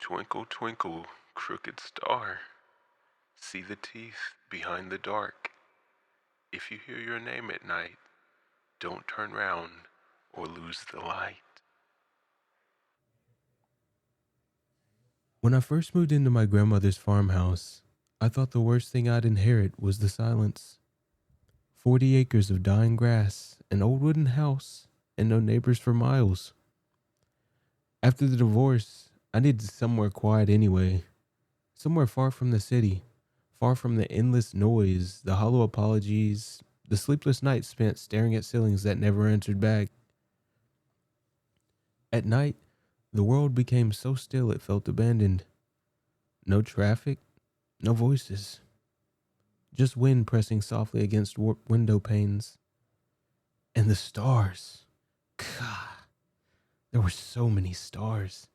Twinkle, twinkle, crooked star, see the teeth behind the dark. If you hear your name at night, don't turn round or lose the light. When I first moved into my grandmother's farmhouse, I thought the worst thing I'd inherit was the silence. 40 acres of dying grass, an old wooden house, and no neighbors for miles. After the divorce, I needed somewhere quiet anyway, somewhere far from the city, far from the endless noise, the hollow apologies, the sleepless nights spent staring at ceilings that never answered back. At night, the world became so still it felt abandoned. No traffic, no voices, just wind pressing softly against warped window panes. And the stars. God, there were so many stars.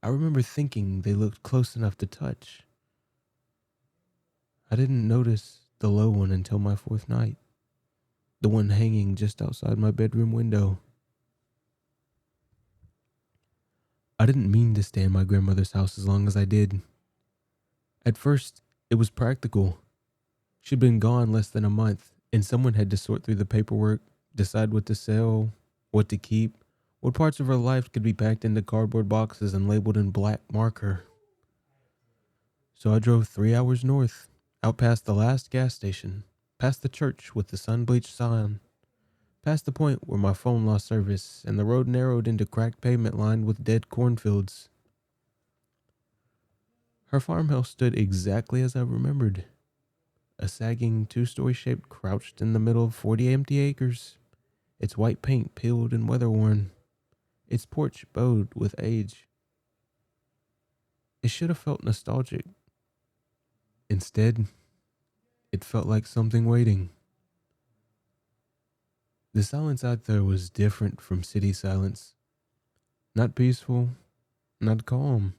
I remember thinking they looked close enough to touch. I didn't notice the low one until my fourth night, the one hanging just outside my bedroom window. I didn't mean to stay in my grandmother's house as long as I did. At first, it was practical. She'd been gone less than a month, and someone had to sort through the paperwork, decide what to sell, what to keep, what parts of her life could be packed into cardboard boxes and labeled in black marker. So I drove 3 hours north, out past the last gas station, past the church with the sun-bleached sign, past the point where my phone lost service and the road narrowed into cracked pavement lined with dead cornfields. Her farmhouse stood exactly as I remembered. A sagging two-story shape crouched in the middle of 40 empty acres, its white paint peeled and weather-worn, its porch bowed with age. It should have felt nostalgic. Instead, it felt like something waiting. The silence out there was different from city silence. Not peaceful, not calm.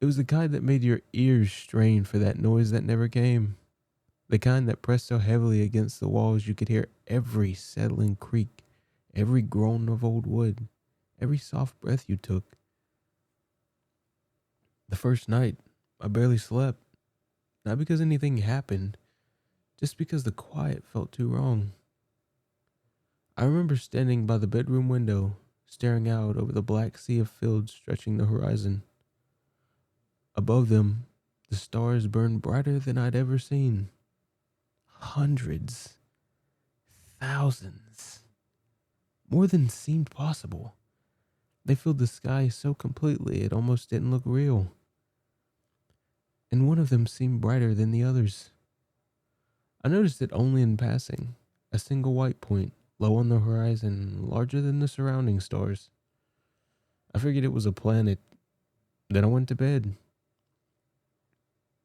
It was the kind that made your ears strain for that noise that never came. The kind that pressed so heavily against the walls you could hear every settling creak, every groan of old wood, every soft breath you took. The first night, I barely slept. Not because anything happened, just because the quiet felt too wrong. I remember standing by the bedroom window, staring out over the black sea of fields stretching the horizon. Above them, the stars burned brighter than I'd ever seen. Hundreds, thousands, more than seemed possible. They filled the sky so completely it almost didn't look real. And one of them seemed brighter than the others. I noticed it only in passing, a single white point, low on the horizon, larger than the surrounding stars. I figured it was a planet. Then I went to bed.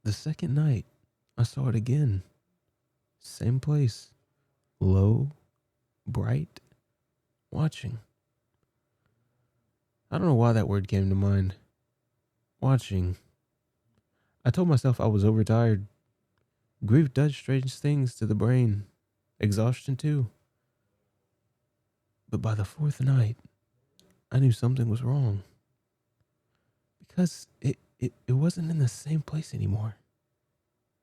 The second night, I saw it again. Same place. Low, bright, watching. I don't know why that word came to mind. Watching. I told myself I was overtired. Grief does strange things to the brain. Exhaustion too. But by the fourth night, I knew something was wrong. Because it wasn't in the same place anymore.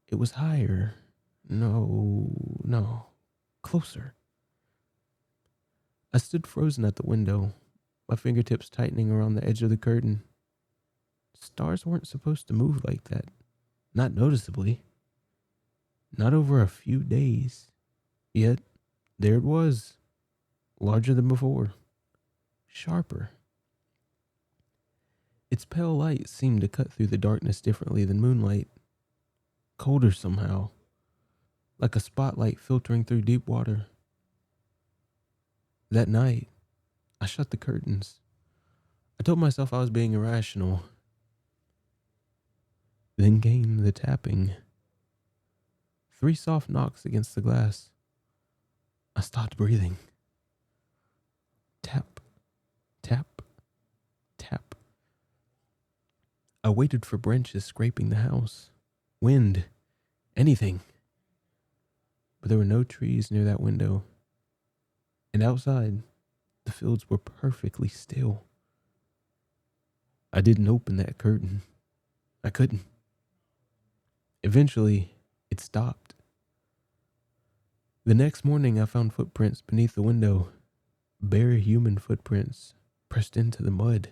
It was higher. No. Closer. I stood frozen at the window, my fingertips tightening around the edge of the curtain. Stars weren't supposed to move like that. Not noticeably. Not over a few days. Yet, there it was. Larger than before. Sharper. Its pale light seemed to cut through the darkness differently than moonlight. Colder somehow. Like a spotlight filtering through deep water. That night, I shut the curtains. I told myself I was being irrational. Then came the tapping. 3 soft knocks against the glass. I stopped breathing. Tap, tap, tap. I waited for branches scraping the house. Wind. Anything. But there were no trees near that window. And outside, the fields were perfectly still. I didn't open that curtain. I couldn't. Eventually, it stopped. The next morning, I found footprints beneath the window, bare human footprints pressed into the mud.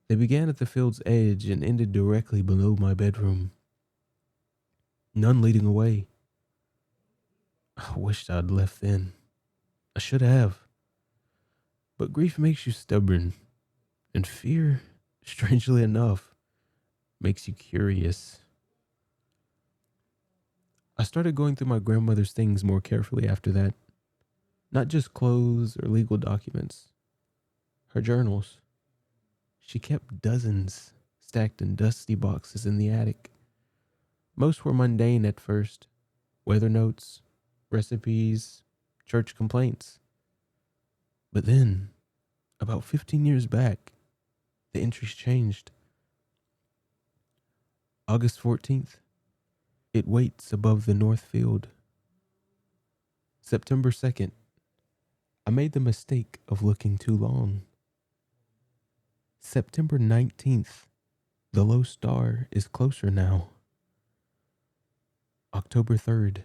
They began at the field's edge and ended directly below my bedroom. None leading away. I wished I'd left then. I should have. But grief makes you stubborn, and fear, strangely enough, makes you curious. I started going through my grandmother's things more carefully after that. Not just clothes or legal documents. Her journals. She kept dozens stacked in dusty boxes in the attic. Most were mundane at first. Weather notes, recipes, church complaints. But then, about 15 years back, the entries changed. August 14th, it waits above the north field. September 2nd, I made the mistake of looking too long. September 19th, the low star is closer now. October 3rd,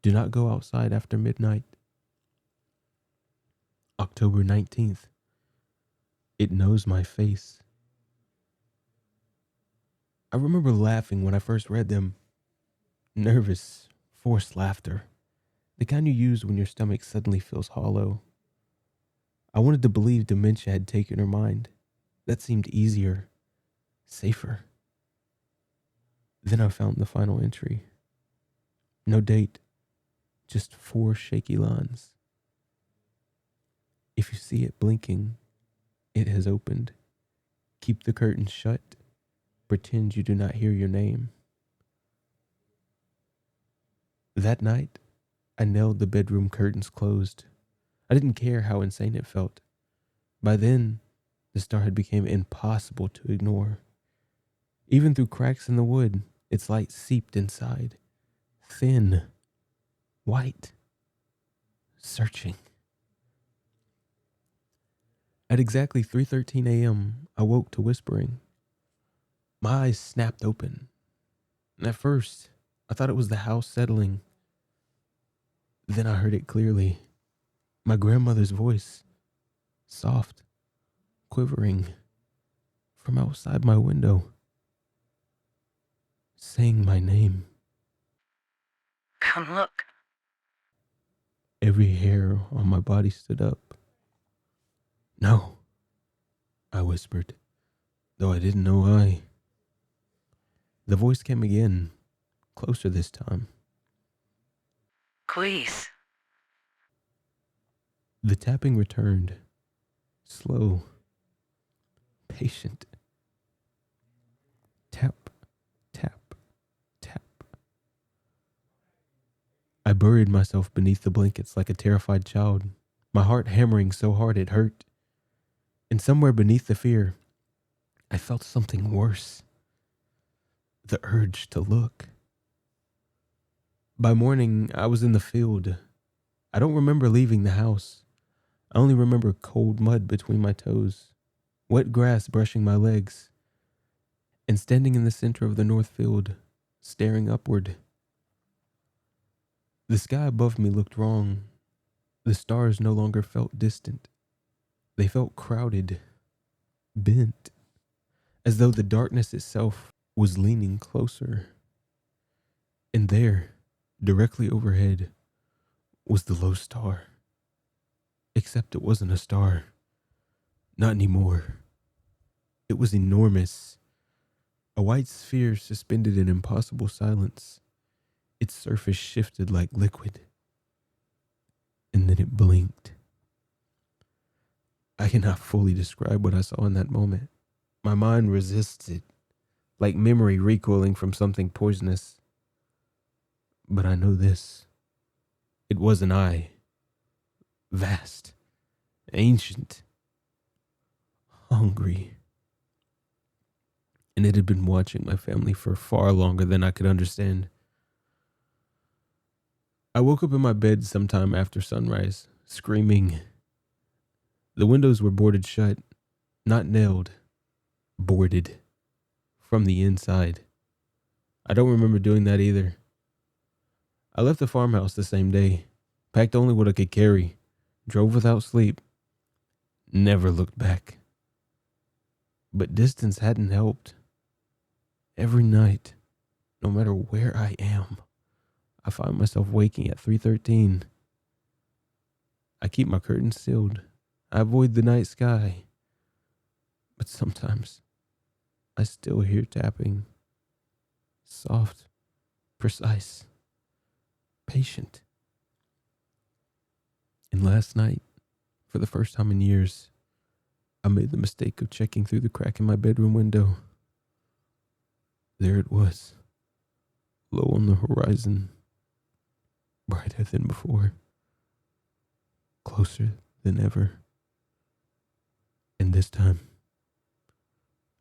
do not go outside after midnight. October 19th, it knows my face. I remember laughing when I first read them. Nervous, forced laughter. The kind you use when your stomach suddenly feels hollow. I wanted to believe dementia had taken her mind. That seemed easier, safer. Then I found the final entry. No date, just 4 shaky lines. If you see it blinking, it has opened. Keep the curtains shut. Pretend you do not hear your name. That night, I nailed the bedroom curtains closed. I didn't care how insane it felt. By then, the star had become impossible to ignore. Even through cracks in the wood, its light seeped inside. Thin, white, searching. At exactly 3:13 a.m., I woke to whispering. My eyes snapped open. And at first, I thought it was the house settling. Then I heard it clearly. My grandmother's voice, soft, quivering, from outside my window, saying my name. Come look. Every hair on my body stood up. No, I whispered, though I didn't know why. The voice came again, closer this time. Please. The tapping returned, slow, patient. Tap, tap, tap. I buried myself beneath the blankets like a terrified child, my heart hammering so hard it hurt. And somewhere beneath the fear, I felt something worse. The urge to look. By morning, I was in the field. I don't remember leaving the house. I only remember cold mud between my toes, wet grass brushing my legs, and standing in the center of the north field, staring upward. The sky above me looked wrong. The stars no longer felt distant. They felt crowded, bent, as though the darkness itself was leaning closer. And there, directly overhead, was the low star. Except it wasn't a star. Not anymore. It was enormous. A white sphere suspended in impossible silence. Its surface shifted like liquid. And then it blinked. I cannot fully describe what I saw in that moment. My mind resists it, like memory recoiling from something poisonous. But I know this. It was an eye. Vast, ancient, hungry. And it had been watching my family for far longer than I could understand. I woke up in my bed sometime after sunrise, screaming. The windows were boarded shut, not nailed, boarded from the inside. I don't remember doing that either. I left the farmhouse the same day, packed only what I could carry, drove without sleep, never looked back. But distance hadn't helped. Every night, no matter where I am, I find myself waking at 3:13. I keep my curtains sealed. I avoid the night sky. But sometimes I still hear tapping. Soft, precise, patient. And last night, for the first time in years, I made the mistake of checking through the crack in my bedroom window. There it was, low on the horizon, brighter than before, closer than ever. And this time,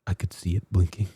I could see it blinking.